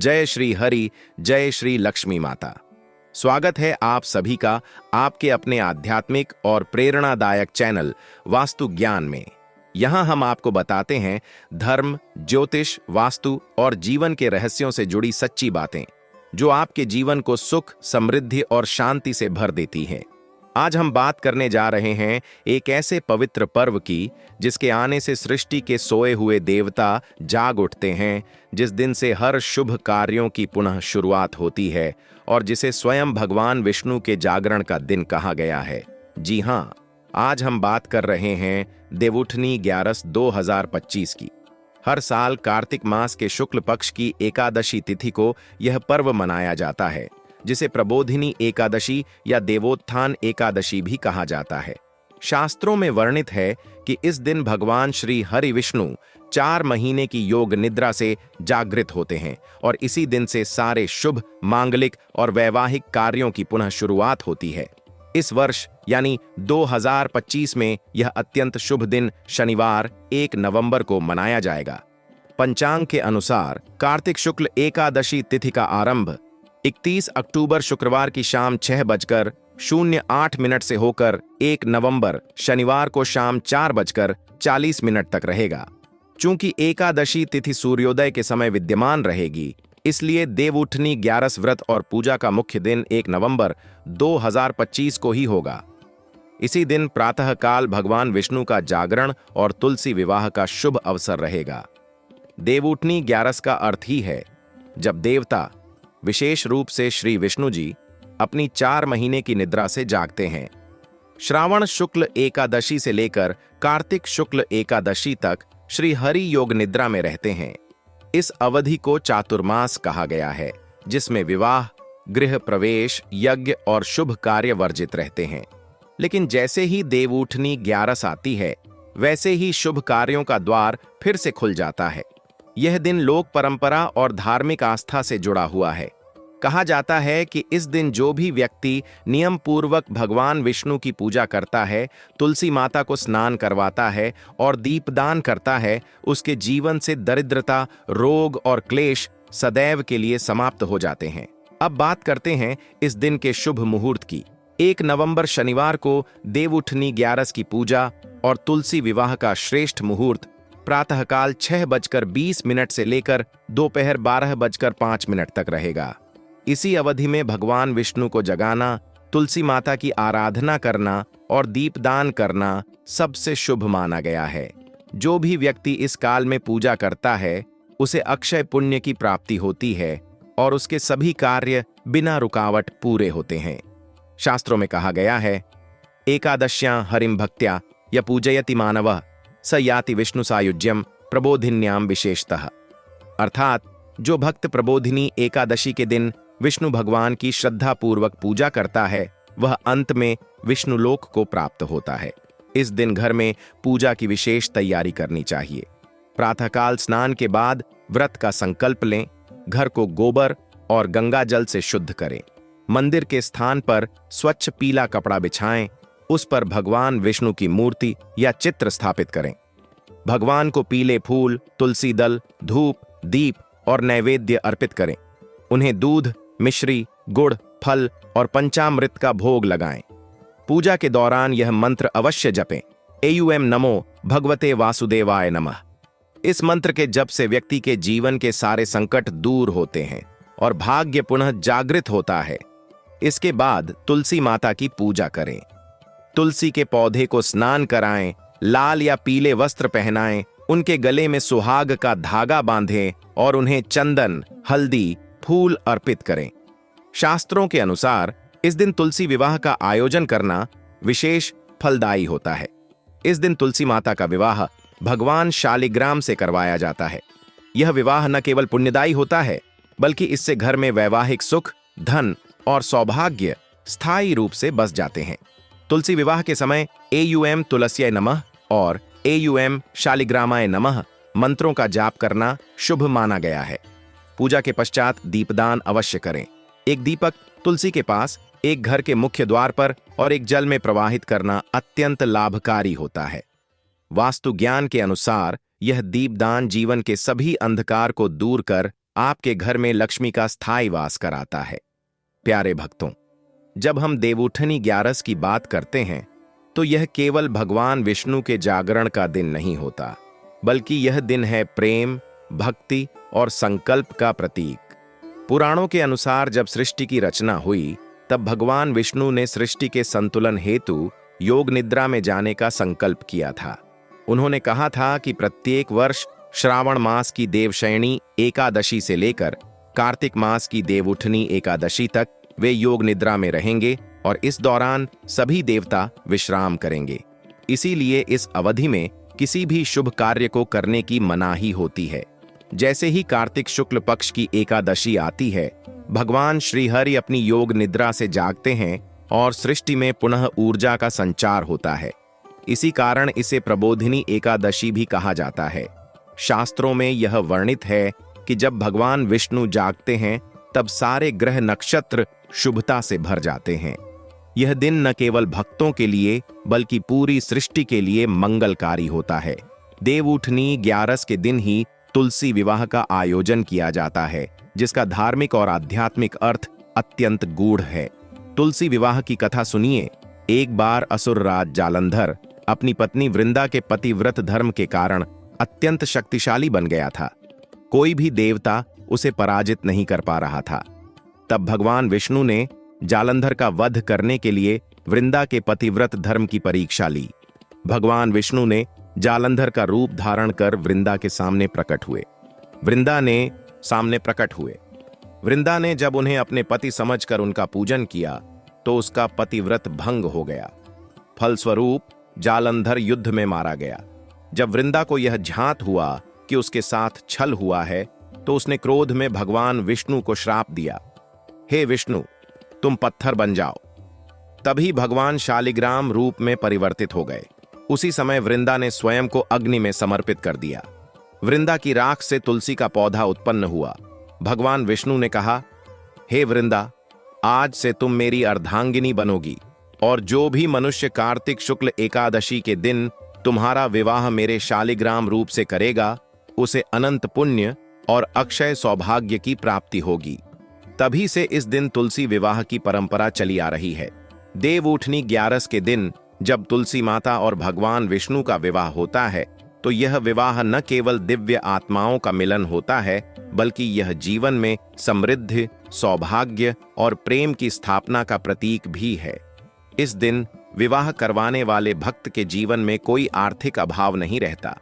जय श्री हरि, जय श्री लक्ष्मी माता। स्वागत है आप सभी का आपके अपने आध्यात्मिक और प्रेरणादायक चैनल वास्तु ज्ञान में। यहाँ हम आपको बताते हैं धर्म, ज्योतिष, वास्तु और जीवन के रहस्यों से जुड़ी सच्ची बातें, जो आपके जीवन को सुख, समृद्धि और शांति से भर देती हैं। आज हम बात करने जा रहे हैं एक ऐसे पवित्र पर्व की जिसके आने से सृष्टि के सोए हुए देवता जाग उठते हैं, जिस दिन से हर शुभ कार्यों की पुनः शुरुआत होती है और जिसे स्वयं भगवान विष्णु के जागरण का दिन कहा गया है। जी हाँ, आज हम बात कर रहे हैं देवउठनी ग्यारस 2025 की। हर साल कार्तिक मास के शुक्ल पक्ष की एकादशी तिथि को यह पर्व मनाया जाता है, जिसे प्रबोधिनी एकादशी या देवोत्थान एकादशी भी कहा जाता है। शास्त्रों में वर्णित है कि इस दिन भगवान श्री हरि विष्णु 4 महीने की योग निद्रा से जागृत होते हैं और इसी दिन से सारे शुभ, मांगलिक और वैवाहिक कार्यों की पुनः शुरुआत होती है। इस वर्ष यानी 2025 में यह अत्यंत शुभ दिन शनिवार 1 नवंबर को मनाया जाएगा। पंचांग के अनुसार कार्तिक शुक्ल एकादशी तिथि का आरंभ 31 अक्टूबर शुक्रवार की शाम 6:08 से होकर 1 नवंबर शनिवार को शाम 4:40 तक रहेगा। चूंकि एकादशी तिथि सूर्योदय के समय विद्यमान रहेगी, इसलिए देवउठनी ग्यारस व्रत और पूजा का मुख्य दिन 1 नवंबर 2025 को ही होगा। इसी दिन प्रातःकाल भगवान विष्णु का जागरण और तुलसी विवाह का शुभ अवसर रहेगा। देवउठनी ग्यारस का अर्थ ही है जब देवता, विशेष रूप से श्री विष्णु जी, अपनी 4 महीने की निद्रा से जागते हैं। श्रावण शुक्ल एकादशी से लेकर कार्तिक शुक्ल एकादशी तक श्री हरि योग निद्रा में रहते हैं। इस अवधि को चातुर्मास कहा गया है, जिसमें विवाह, गृह प्रवेश, यज्ञ और शुभ कार्य वर्जित रहते हैं। लेकिन जैसे ही देवउठनी ग्यारस आती है, वैसे ही शुभ कार्यों का द्वार फिर से खुल जाता है। यह दिन लोक परंपरा और धार्मिक आस्था से जुड़ा हुआ है। कहा जाता है कि इस दिन जो भी व्यक्ति नियम पूर्वक भगवान विष्णु की पूजा करता है, तुलसी माता को स्नान करवाता है और दीपदान करता है, उसके जीवन से दरिद्रता, रोग और क्लेश सदैव के लिए समाप्त हो जाते हैं। अब बात करते हैं इस दिन के शुभ मुहूर्त की। 1 नवंबर शनिवार को देवउठनी ग्यारस की पूजा और तुलसी विवाह का श्रेष्ठ मुहूर्त प्रातःकाल 6:20 से लेकर दोपहर 12:05 तक रहेगा। इसी अवधि में भगवान विष्णु को जगाना, तुलसी माता की आराधना करना और दीपदान करना सबसे शुभ माना गया है। जो भी व्यक्ति इस काल में पूजा करता है, उसे अक्षय पुण्य की प्राप्ति होती है और उसके सभी कार्य बिना रुकावट पूरे होते हैं। शास्त्रों में कहा गया है, एकादश्यां हरिम भक्त्या य पूजयति मानवः स याति विष्णु सायुज्यम प्रबोधिन्याम विशेषतः। अर्थात जो भक्त प्रबोधिनी एकादशी के दिन विष्णु भगवान की श्रद्धापूर्वक पूजा करता है, वह अंत में विष्णु लोक को प्राप्त होता है। इस दिन घर में पूजा की विशेष तैयारी करनी चाहिए। प्रातःकाल स्नान के बाद व्रत का संकल्प लें, घर को गोबर और गंगा जल से शुद्ध करें। मंदिर के स्थान पर स्वच्छ पीला कपड़ा बिछाएं, उस पर भगवान विष्णु की मूर्ति या चित्र स्थापित करें। भगवान को पीले फूल, तुलसी दल, धूप, दीप और नैवेद्य अर्पित करें। उन्हें दूध, मिश्री, गुड़, फल और पंचामृत का भोग लगाएं। पूजा के दौरान यह मंत्र अवश्य जपें, एयुएम नमो भगवते वासुदेवाय नमः। इस मंत्र के जप से व्यक्ति के जीवन के सारे संकट दूर होते हैं और भाग्य पुनः जागृत होता है। इसके बाद तुलसी माता की पूजा करें। तुलसी के पौधे को स्नान कराएं, लाल या पीले वस्त्र पहनाएं, उनके गले में सुहाग का धागा बांधें और उन्हें चंदन, हल्दी, फूल अर्पित करें। शास्त्रों के अनुसार इस दिन तुलसी विवाह का आयोजन करना विशेष फलदायी होता है। इस दिन तुलसी माता का विवाह भगवान शालिग्राम से करवाया जाता है। यह विवाह न केवल पुण्यदायी होता है, बल्कि इससे घर में वैवाहिक सुख, धन और सौभाग्य स्थायी रूप से बस जाते हैं। तुलसी विवाह के समय एयुएम तुलस्याय नमः और एयुएम शालिग्रामाय नमः मंत्रों का जाप करना शुभ माना गया है। पूजा के पश्चात दीपदान अवश्य करें। एक दीपक तुलसी के पास, एक घर के मुख्य द्वार पर और एक जल में प्रवाहित करना अत्यंत लाभकारी होता है। वास्तु ज्ञान के अनुसार यह दीपदान जीवन के सभी अंधकार को दूर कर आपके घर में लक्ष्मी का स्थायी वास कराता है। प्यारे भक्तों, जब हम देवउठनी ग्यारस की बात करते हैं तो यह केवल भगवान विष्णु के जागरण का दिन नहीं होता, बल्कि यह दिन है प्रेम, भक्ति और संकल्प का प्रतीक। पुराणों के अनुसार जब सृष्टि की रचना हुई तब भगवान विष्णु ने सृष्टि के संतुलन हेतु योग निद्रा में जाने का संकल्प किया था। उन्होंने कहा था कि प्रत्येक वर्ष श्रावण मास की देवशयनी एकादशी से लेकर कार्तिक मास की देवउठनी एकादशी तक वे योग निद्रा में रहेंगे और इस दौरान सभी देवता विश्राम करेंगे। इसीलिए इस अवधि में किसी भी शुभ कार्य को करने की मनाही होती है। जैसे ही कार्तिक शुक्ल पक्ष की एकादशी आती है, भगवान श्रीहरि अपनी योग निद्रा से जागते हैं और सृष्टि में पुनः ऊर्जा का संचार होता है। इसी कारण इसे प्रबोधिनी एकादशी भी कहा जाता है। शास्त्रों में यह वर्णित है कि जब भगवान विष्णु जागते हैं तब सारे ग्रह नक्षत्र शुभता से भर जाते हैं। यह दिन न केवल भक्तों के लिए बल्कि पूरी सृष्टि के लिए मंगलकारी होता है। देवउठनी ग्यारस के दिन ही तुलसी विवाह का आयोजन किया जाता है, जिसका धार्मिक और आध्यात्मिक अर्थ अत्यंत गूढ़ है। तुलसी विवाह की कथा सुनिए। एक बार असुरराज जालंधर अपनी पत्नी वृंदा के पतिव्रत धर्म के कारण अत्यंत शक्तिशाली बन गया था। कोई भी देवता उसे पराजित नहीं कर पा रहा था। तब भगवान विष्णु ने जालंधर का वध करने के लिए वृंदा के पतिव्रत धर्म की परीक्षा ली। भगवान विष्णु ने जालंधर का रूप धारण कर वृंदा के सामने प्रकट हुए। वृंदा ने जब उन्हें अपने पति समझकर उनका पूजन किया तो उसका पतिव्रत भंग हो गया। फलस्वरूप जालंधर युद्ध में मारा गया। जब वृंदा को यह झांत हुआ कि उसके साथ छल हुआ है तो उसने क्रोध में भगवान विष्णु को श्राप दिया, हे विष्णु, तुम पत्थर बन जाओ। तभी भगवान शालिग्राम रूप में परिवर्तित हो गए। उसी समय वृंदा ने स्वयं को अग्नि में समर्पित कर दिया। वृंदा की राख से तुलसी का पौधा उत्पन्न हुआ। भगवान विष्णु ने कहा, हे वृंदा, आज से तुम मेरी अर्धांगिनी बनोगी और जो भी मनुष्य कार्तिक शुक्ल एकादशी के दिन तुम्हारा विवाह मेरे शालिग्राम रूप से करेगा, उसे अनंत पुण्य और अक्षय सौभाग्य की प्राप्ति होगी। तभी से इस दिन तुलसी विवाह की परंपरा चली आ रही है। देवउठनी ग्यारस के दिन जब तुलसी माता और भगवान विष्णु का विवाह होता है तो यह विवाह न केवल दिव्य आत्माओं का मिलन होता है, बल्कि यह जीवन में समृद्धि, सौभाग्य और प्रेम की स्थापना का प्रतीक भी है। इस दिन विवाह करवाने वाले भक्त के जीवन में कोई आर्थिक अभाव नहीं रहता।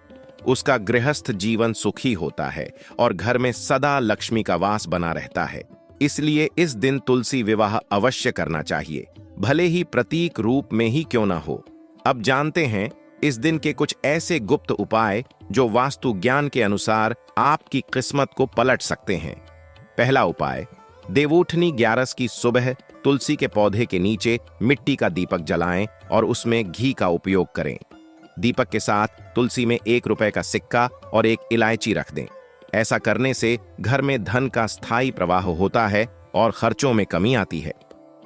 उसका गृहस्थ जीवन सुखी होता है और घर में सदा लक्ष्मी का वास बना रहता है। इसलिए इस दिन तुलसी विवाह अवश्य करना चाहिए, भले ही प्रतीक रूप में ही क्यों न हो। अब जानते हैं इस दिन के कुछ ऐसे गुप्त उपाय जो वास्तु ज्ञान के अनुसार आपकी किस्मत को पलट सकते हैं। पहला उपाय, देवउठनी ग्यारस की सुबह तुलसी के पौधे के नीचे मिट्टी का दीपक जलाएं और उसमें घी का उपयोग करें। दीपक के साथ तुलसी में 1 रुपए का सिक्का और 1 इलायची रख दें। ऐसा करने से घर में धन का स्थायी प्रवाह होता है और खर्चों में कमी आती है।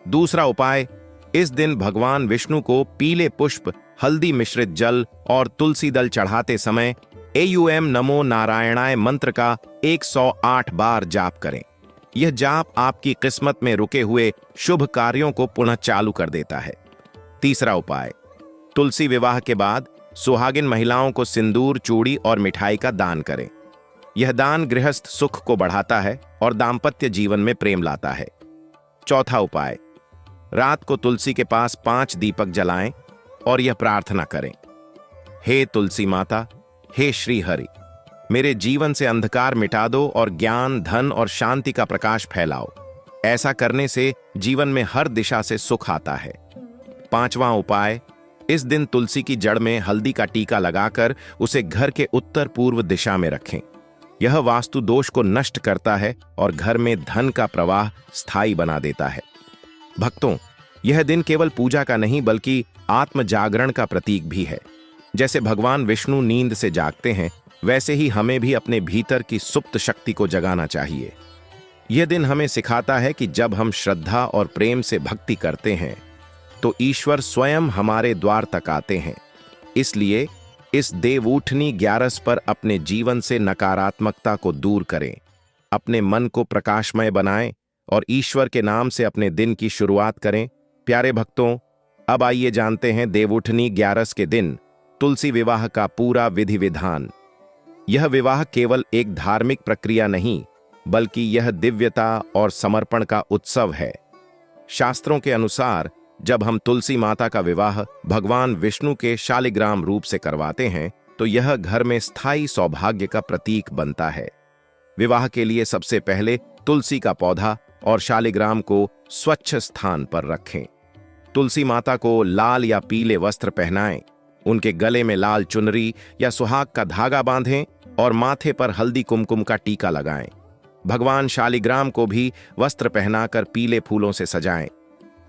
दूसरा उपाय, इस दिन भगवान विष्णु को पीले पुष्प, हल्दी मिश्रित जल और तुलसी दल चढ़ाते समय एयूएम नमो नारायणाय मंत्र का 108 बार जाप करें। यह जाप आपकी किस्मत में रुके हुए शुभ कार्यों को पुनः चालू कर देता है। तीसरा उपाय, तुलसी विवाह के बाद सुहागिन महिलाओं को सिंदूर, चूड़ी और मिठाई का दान करें। यह दान गृहस्थ सुख को बढ़ाता है और दाम्पत्य जीवन में प्रेम लाता है। चौथा उपाय, रात को तुलसी के पास 5 दीपक जलाएं और यह प्रार्थना करें, हे तुलसी माता, हे श्री हरि, मेरे जीवन से अंधकार मिटा दो और ज्ञान, धन और शांति का प्रकाश फैलाओ। ऐसा करने से जीवन में हर दिशा से सुख आता है। पांचवां उपाय, इस दिन तुलसी की जड़ में हल्दी का टीका लगाकर उसे घर के उत्तर पूर्व दिशा में रखें। यह वास्तु दोष को नष्ट करता है और घर में धन का प्रवाह स्थायी बना देता है। भक्तों, यह दिन केवल पूजा का नहीं बल्कि आत्म जागरण का प्रतीक भी है। जैसे भगवान विष्णु नींद से जागते हैं, वैसे ही हमें भी अपने भीतर की सुप्त शक्ति को जगाना चाहिए। यह दिन हमें सिखाता है कि जब हम श्रद्धा और प्रेम से भक्ति करते हैं तो ईश्वर स्वयं हमारे द्वार तक आते हैं। इसलिए इस देवउठनी ग्यारस पर अपने जीवन से नकारात्मकता को दूर करें, अपने मन को प्रकाशमय बनाएं और ईश्वर के नाम से अपने दिन की शुरुआत करें। प्यारे भक्तों, अब आइए जानते हैं देवउठनी 11 के दिन तुलसी विवाह का पूरा विधि विधान। यह विवाह केवल एक धार्मिक प्रक्रिया नहीं, बल्कि यह दिव्यता और समर्पण का उत्सव है। शास्त्रों के अनुसार जब हम तुलसी माता का विवाह भगवान विष्णु के शालिग्राम रूप से करवाते हैं, तो यह घर में स्थायी सौभाग्य का प्रतीक बनता है। विवाह के लिए सबसे पहले तुलसी का पौधा और शालिग्राम को स्वच्छ स्थान पर रखें। तुलसी माता को लाल या पीले वस्त्र पहनाएं, उनके गले में लाल चुनरी या सुहाग का धागा बांधें और माथे पर हल्दी कुमकुम का टीका लगाएं। भगवान शालिग्राम को भी वस्त्र पहनाकर पीले फूलों से सजाएं।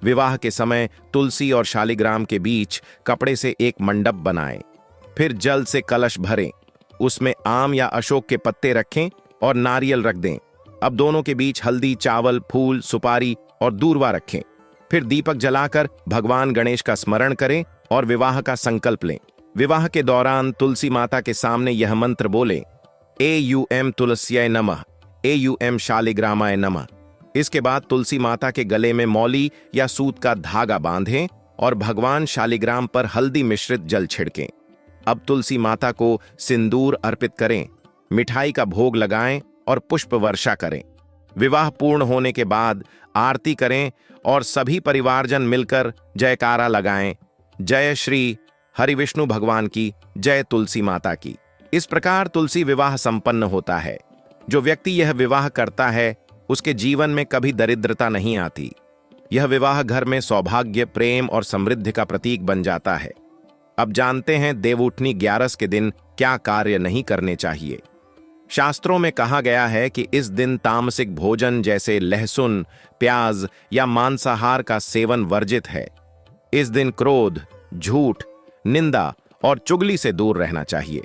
विवाह के समय तुलसी और शालिग्राम के बीच कपड़े से एक मंडप बनाएं। फिर जल से कलश भरें, उसमें आम या अशोक के पत्ते रखें और नारियल रख दें। अब दोनों के बीच हल्दी, चावल, फूल, सुपारी और दूर्वा रखें। फिर दीपक जलाकर भगवान गणेश का स्मरण करें और विवाह का संकल्प लें। विवाह के दौरान तुलसी माता के सामने यह मंत्र बोलें, एयूएम तुलस्याय नमः, एयूएम शालिग्रामाय नमः। इसके बाद तुलसी माता के गले में मौली या सूत का धागा बांधें और भगवान शालिग्राम पर हल्दी मिश्रित जल छिड़कें। अब तुलसी माता को सिंदूर अर्पित करें, मिठाई का भोग लगाएं और पुष्प वर्षा करें। विवाह पूर्ण होने के बाद आरती करें और सभी परिवारजन मिलकर जयकारा लगाएं, जय श्री हरि विष्णु भगवान की, जय तुलसी माता की। इस प्रकार तुलसी विवाह संपन्न होता है। जो व्यक्ति यह विवाह करता है, उसके जीवन में कभी दरिद्रता नहीं आती। यह विवाह घर में सौभाग्य, प्रेम और समृद्धि का प्रतीक बन जाता है। अब जानते हैं देवउठनी 11 के दिन क्या कार्य नहीं करने चाहिए। शास्त्रों में कहा गया है कि इस दिन तामसिक भोजन जैसे लहसुन, प्याज या मांसाहार का सेवन वर्जित है। इस दिन क्रोध, झूठ, निंदा और चुगली से दूर रहना चाहिए।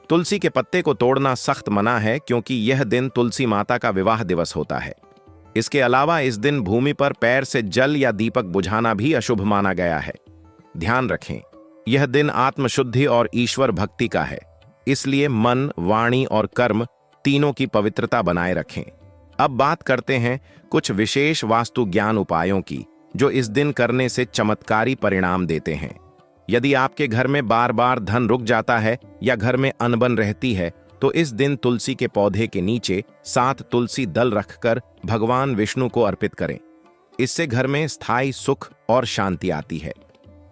तुलसी के पत्ते को तोड़ना सख्त मना है, क्योंकि यह दिन तुलसी माता का विवाह दिवस होता है। इसके अलावा इस दिन भूमि पर पैर से जल या दीपक बुझाना भी अशुभ माना गया है। ध्यान रखें, यह दिन आत्मशुद्धि और ईश्वर भक्ति का है, इसलिए मन, वाणी और कर्म तीनों की पवित्रता बनाए रखें। अब बात करते हैं कुछ विशेष वास्तु ज्ञान उपायों की, जो इस दिन करने से चमत्कारी परिणाम देते हैं। यदि आपके घर में बार बार धन रुक जाता है या घर में अनबन रहती है, तो इस दिन तुलसी के पौधे के नीचे 7 तुलसी दल रखकर भगवान विष्णु को अर्पित करें। इससे घर में स्थायी सुख और शांति आती है।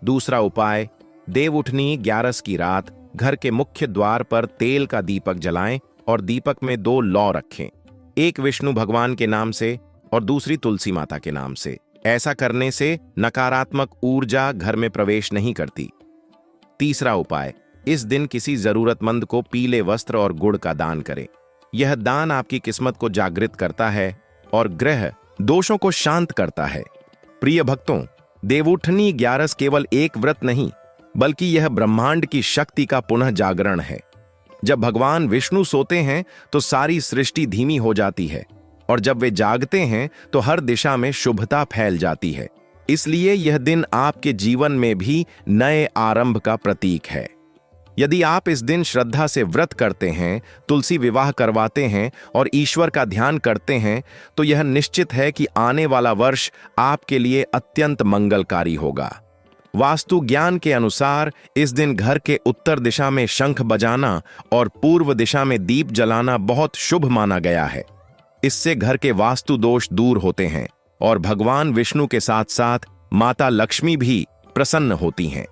दूसरा उपाय, देवउठनी 11 की रात घर के मुख्य द्वार पर तेल का दीपक जलाएं और दीपक में 2 लौ रखें, एक विष्णु भगवान के नाम से और दूसरी तुलसी माता के नाम से। ऐसा करने से नकारात्मक ऊर्जा घर में प्रवेश नहीं करती। तीसरा उपाय, इस दिन किसी जरूरतमंद को पीले वस्त्र और गुड़ का दान करें। यह दान आपकी किस्मत को जागृत करता है और ग्रह दोषों को शांत करता है। प्रिय भक्तों, देवउठनी 11 केवल एक व्रत नहीं, बल्कि यह ब्रह्मांड की शक्ति का पुनः जागरण है। जब भगवान विष्णु सोते हैं तो सारी सृष्टि धीमी हो जाती है, और जब वे जागते हैं तो हर दिशा में शुभता फैल जाती है। इसलिए यह दिन आपके जीवन में भी नए आरंभ का प्रतीक है। यदि आप इस दिन श्रद्धा से व्रत करते हैं, तुलसी विवाह करवाते हैं और ईश्वर का ध्यान करते हैं, तो यह निश्चित है कि आने वाला वर्ष आपके लिए अत्यंत मंगलकारी होगा। वास्तु ज्ञान के अनुसार इस दिन घर के उत्तर दिशा में शंख बजाना और पूर्व दिशा में दीप जलाना बहुत शुभ माना गया है। इससे घर के वास्तु दोष दूर होते हैं और भगवान विष्णु के साथ साथ माता लक्ष्मी भी प्रसन्न होती हैं।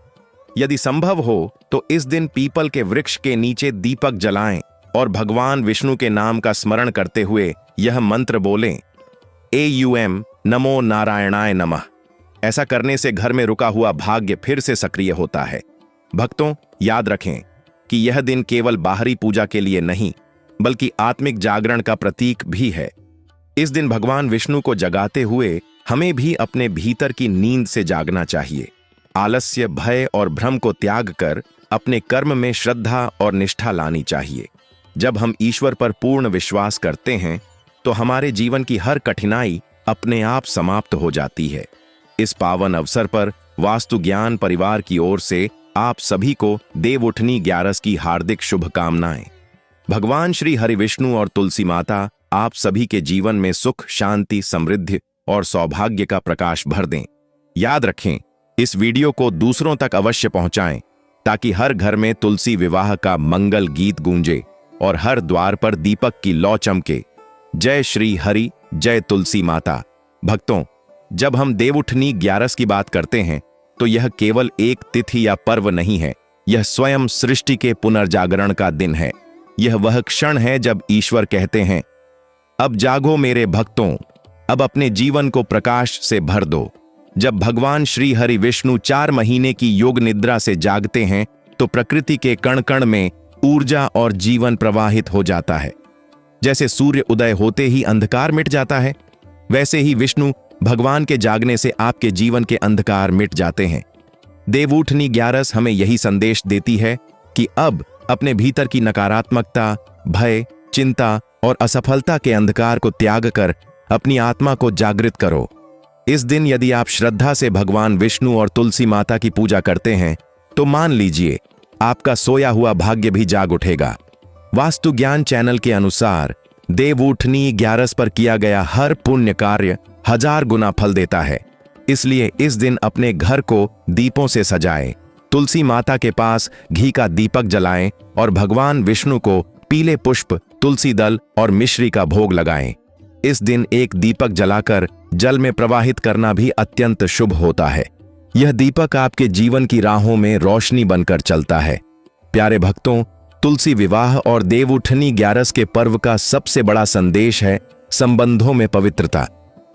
यदि संभव हो तो इस दिन पीपल के वृक्ष के नीचे दीपक जलाएं और भगवान विष्णु के नाम का स्मरण करते हुए यह मंत्र बोलें, एयूएम नमो नारायणाय नमः। ऐसा करने से घर में रुका हुआ भाग्य फिर से सक्रिय होता है। भक्तों, याद रखें कि यह दिन केवल बाहरी पूजा के लिए नहीं, बल्कि आत्मिक जागरण का प्रतीक भी है। इस दिन भगवान विष्णु को जगाते हुए हमें भी अपने भीतर की नींद से जागना चाहिए। आलस्य, भय और भ्रम को त्याग कर अपने कर्म में श्रद्धा और निष्ठा लानी चाहिए। जब हम ईश्वर पर पूर्ण विश्वास करते हैं, तो हमारे जीवन की हर कठिनाई अपने आप समाप्त हो जाती है। इस पावन अवसर पर वास्तु ज्ञान परिवार की ओर से आप सभी को देवउठनी 11 की हार्दिक शुभकामनाएं। भगवान श्री हरि विष्णु और तुलसी माता आप सभी के जीवन में सुख, शांति, समृद्धि और सौभाग्य का प्रकाश भर दें। याद रखें, इस वीडियो को दूसरों तक अवश्य पहुंचाएं ताकि हर घर में तुलसी विवाह का मंगल गीत गूंजे और हर द्वार पर दीपक की लौ चमके। जय श्री हरि, जय तुलसी माता। भक्तों, जब हम देवउठनी ग्यारस की बात करते हैं तो यह केवल एक तिथि या पर्व नहीं है, यह स्वयं सृष्टि के पुनर्जागरण का दिन है। यह वह क्षण है जब ईश्वर कहते हैं, अब जागो मेरे भक्तों, अब अपने जीवन को प्रकाश से भर दो। जब भगवान श्री हरि विष्णु 4 महीने की योग निद्रा से जागते हैं तो प्रकृति के कण कण में ऊर्जा और जीवन प्रवाहित हो जाता है। जैसे सूर्य उदय होते ही अंधकार मिट जाता है, वैसे ही विष्णु भगवान के जागने से आपके जीवन के अंधकार मिट जाते हैं। देवउठनी ग्यारस हमें यही संदेश देती है कि अब अपने भीतर की नकारात्मकता, भय, चिंता और असफलता के अंधकार को त्याग कर अपनी आत्मा को जागृत करो। इस दिन यदि आप श्रद्धा से भगवान विष्णु और तुलसी माता की पूजा करते हैं तो मान लीजिए आपका सोया हुआ भाग्य भी जाग उठेगा। वास्तु ज्ञान चैनल के अनुसार देवउठनी ग्यारस पर किया गया हर पुण्य कार्य 1000 गुना फल देता है। इसलिए इस दिन अपने घर को दीपों से सजाएं, तुलसी माता के पास घी का दीपक जलाएं और भगवान विष्णु को पीले पुष्प, तुलसी दल और मिश्री का भोग लगाएं। इस दिन एक दीपक जलाकर जल में प्रवाहित करना भी अत्यंत शुभ होता है। यह दीपक आपके जीवन की राहों में रोशनी बनकर चलता है। प्यारे भक्तों, तुलसी विवाह और देवउठनी ग्यारस के पर्व का सबसे बड़ा संदेश है संबंधों में पवित्रता।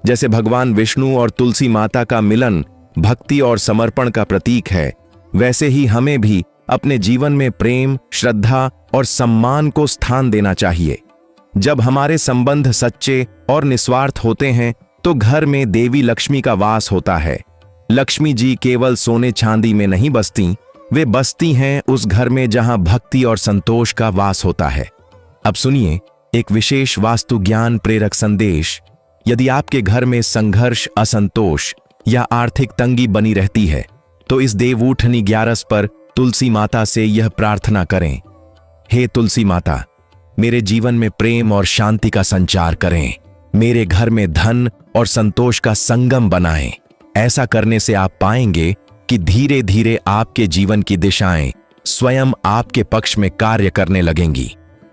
जैसे भगवान विष्णु और तुलसी माता का मिलन भक्ति और समर्पण का प्रतीक है, वैसे ही हमें भी अपने जीवन में प्रेम, श्रद्धा और सम्मान को स्थान देना चाहिए। जब हमारे संबंध सच्चे और निस्वार्थ होते हैं तो घर में देवी लक्ष्मी का वास होता है। लक्ष्मी जी केवल सोने चांदी में नहीं बसती, वे बसती हैं उस घर में जहां भक्ति और संतोष का वास होता है। अब सुनिए एक विशेष वास्तु ज्ञान प्रेरक संदेश। यदि आपके घर में संघर्ष, असंतोष या आर्थिक तंगी बनी रहती है तो इस देवउठनी ग्यारस पर तुलसी माता से यह प्रार्थना करें, हे तुलसी माता, मेरे जीवन में प्रेम और शांति का संचार करें, मेरे घर में धन और संतोष का संगम बनाएं। ऐसा करने से आप पाएंगे कि धीरे धीरे आपके जीवन की दिशाएं स्वयं आपके पक्ष में कार्य करने लगेंगी।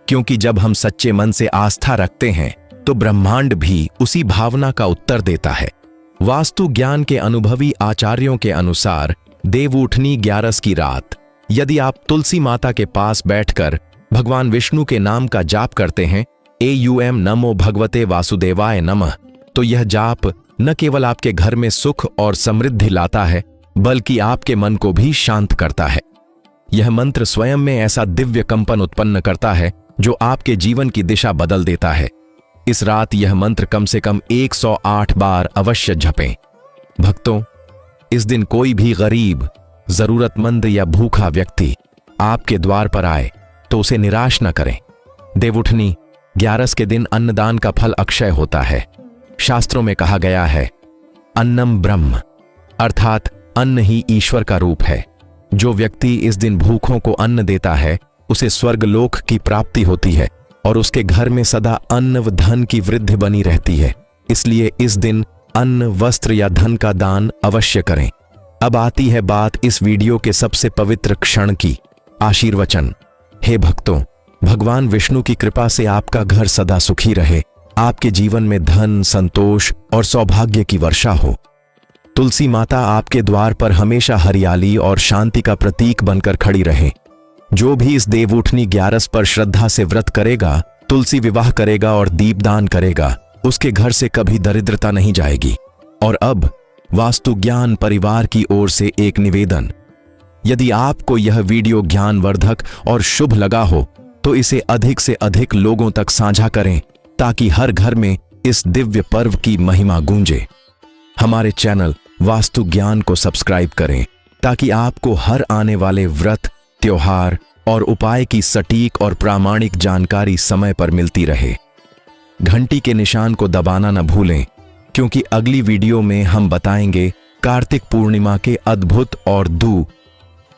क्योंकि जब हम सच्चे मन से आस्था रखते हैं तो ब्रह्मांड भी उसी भावना का उत्तर देता है। वास्तु ज्ञान के अनुभवी आचार्यों के अनुसार देवउठनी ग्यारस की रात यदि आप तुलसी माता के पास बैठकर भगवान विष्णु के नाम का जाप करते हैं, एयूएम नमो भगवते वासुदेवाय नमः, तो यह जाप न केवल आपके घर में सुख और समृद्धि लाता है बल्कि आपके मन को भी शांत करता है। यह मंत्र स्वयं में ऐसा दिव्य कंपन उत्पन्न करता है जो आपके जीवन की दिशा बदल देता है। इस रात यह मंत्र कम से कम 108 बार अवश्य जपें। भक्तों, इस दिन कोई भी गरीब, जरूरतमंद या भूखा व्यक्ति आपके द्वार पर आए तो उसे निराश न करें। देवउठनी ग्यारस के दिन अन्नदान का फल अक्षय होता है। शास्त्रों में कहा गया है, अन्नम ब्रह्म, अर्थात अन्न ही ईश्वर का रूप है। जो व्यक्ति इस दिन भूखों को अन्न देता है उसे स्वर्गलोक की प्राप्ति होती है और उसके घर में सदा अन्न व धन की वृद्धि बनी रहती है। इसलिए इस दिन अन्न, वस्त्र या धन का दान अवश्य करें। अब आती है बात इस वीडियो के सबसे पवित्र क्षण की, आशीर्वचन। हे भक्तों, भगवान विष्णु की कृपा से आपका घर सदा सुखी रहे, आपके जीवन में धन, संतोष और सौभाग्य की वर्षा हो। तुलसी माता आपके द्वार पर हमेशा हरियाली और शांति का प्रतीक बनकर खड़ी रहे। जो भी इस देवउठनी ग्यारस पर श्रद्धा से व्रत करेगा, तुलसी विवाह करेगा और दीपदान करेगा, उसके घर से कभी दरिद्रता नहीं जाएगी। और अब वास्तु ज्ञान परिवार की ओर से एक निवेदन, यदि आपको यह वीडियो ज्ञानवर्धक और शुभ लगा हो तो इसे अधिक से अधिक लोगों तक साझा करें ताकि हर घर में इस दिव्य पर्व की महिमा गूंजे। हमारे चैनल वास्तु ज्ञान को सब्सक्राइब करें ताकि आपको हर आने वाले व्रत, त्योहार और उपाय की सटीक और प्रामाणिक जानकारी समय पर मिलती रहे। घंटी के निशान को दबाना न भूलें, क्योंकि अगली वीडियो में हम बताएंगे कार्तिक पूर्णिमा के अद्भुत और